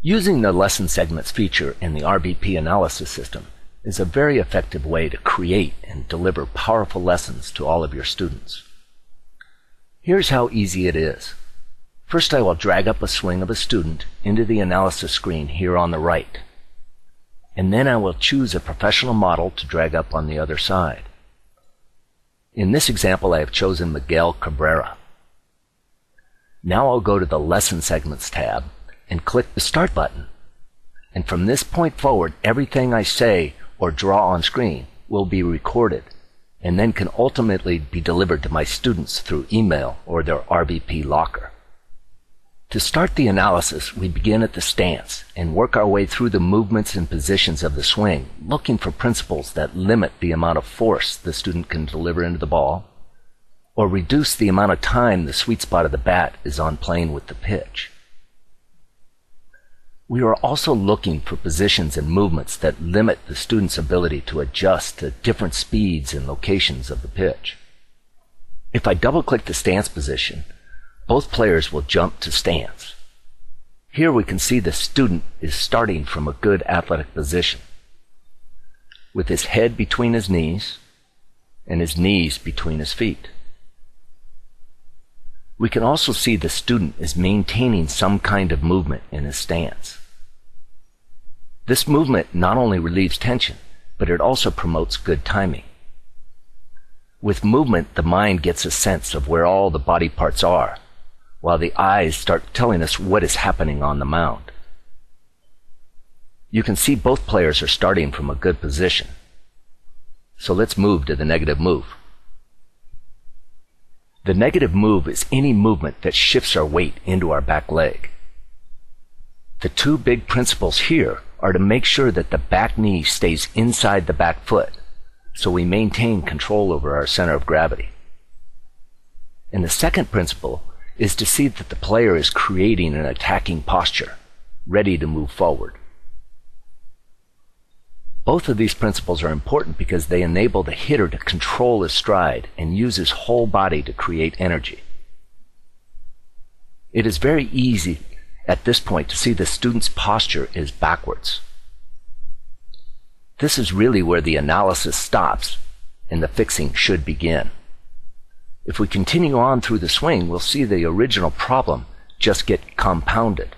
Using the lesson segments feature in the RVP analysis system is a very effective way to create and deliver powerful lessons to all of your students. Here's how easy it is. First, I will drag up a swing of a student into the analysis screen here on the right. And then I will choose a professional model to drag up on the other side. In this example, I have chosen Miguel Cabrera. Now I'll go to the Lesson Segments tab and click the Start button. And from this point forward, everything I say or draw on screen will be recorded and then can ultimately be delivered to my students through email or their RVP locker. To start the analysis, we begin at the stance and work our way through the movements and positions of the swing, looking for principles that limit the amount of force the student can deliver into the ball, or reduce the amount of time the sweet spot of the bat is on playing with the pitch. We are also looking for positions and movements that limit the student's ability to adjust to different speeds and locations of the pitch. If I double-click the stance position, both players will jump to stance. Here we can see the student is starting from a good athletic position, with his head between his knees and his knees between his feet. We can also see the student is maintaining some kind of movement in his stance. This movement not only relieves tension, but it also promotes good timing. With movement, the mind gets a sense of where all the body parts are, while the eyes start telling us what is happening on the mound. You can see both players are starting from a good position. So let's move to the negative move. The negative move is any movement that shifts our weight into our back leg. The two big principles here are to make sure that the back knee stays inside the back foot, so we maintain control over our center of gravity. And the second principle is to see that the player is creating an attacking posture, ready to move forward. Both of these principles are important because they enable the hitter to control his stride and use his whole body to create energy. It is very easy at this point to see the student's posture is backwards. This is really where the analysis stops and the fixing should begin. If we continue on through the swing, we'll see the original problem just get compounded.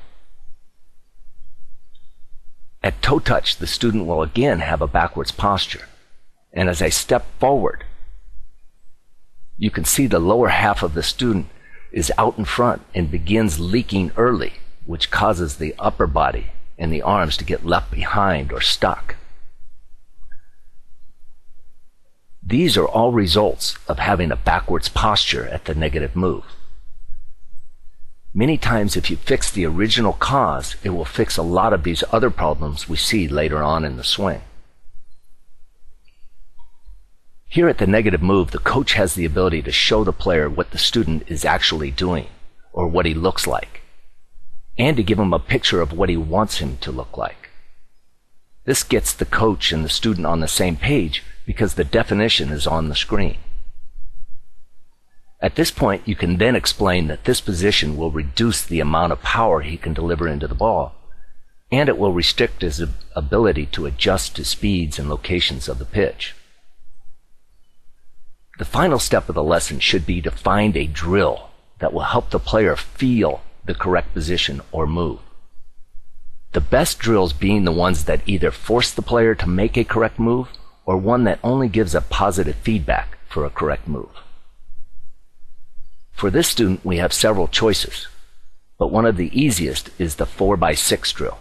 At toe touch, the student will again have a backwards posture. And as I step forward, you can see the lower half of the student is out in front and begins leaking early, which causes the upper body and the arms to get left behind or stuck. These are all results of having a backwards posture at the negative move. Many times if you fix the original cause, it will fix a lot of these other problems we see later on in the swing. Here at the negative move, the coach has the ability to show the player what the student is actually doing, or what he looks like, and to give him a picture of what he wants him to look like. This gets the coach and the student on the same page because the definition is on the screen. At this point, you can then explain that this position will reduce the amount of power he can deliver into the ball, and it will restrict his ability to adjust to speeds and locations of the pitch. The final step of the lesson should be to find a drill that will help the player feel the correct position or move. The best drills being the ones that either force the player to make a correct move or one that only gives a positive feedback for a correct move. For this student, we have several choices, but one of the easiest is the 4x6 drill.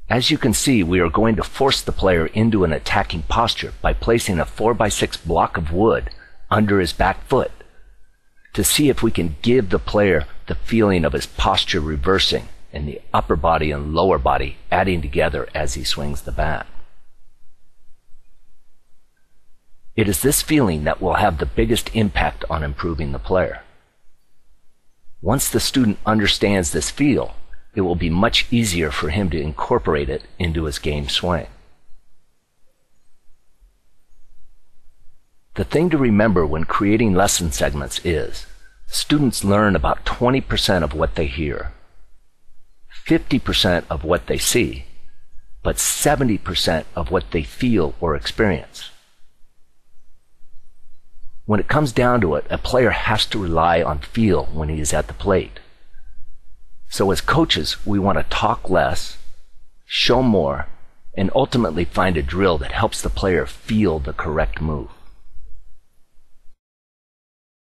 As you can see, we are going to force the player into an attacking posture by placing a 4x6 block of wood under his back foot to see if we can give the player the feeling of his posture reversing and the upper body and lower body adding together as he swings the bat. It is this feeling that will have the biggest impact on improving the player. Once the student understands this feel, it will be much easier for him to incorporate it into his game swing. The thing to remember when creating lesson segments is Students learn about 20% of what they hear, 50% of what they see, but 70% of what they feel or experience. When it comes down to it, a player has to rely on feel when he is at the plate. So as coaches, we want to talk less, show more, and ultimately find a drill that helps the player feel the correct move.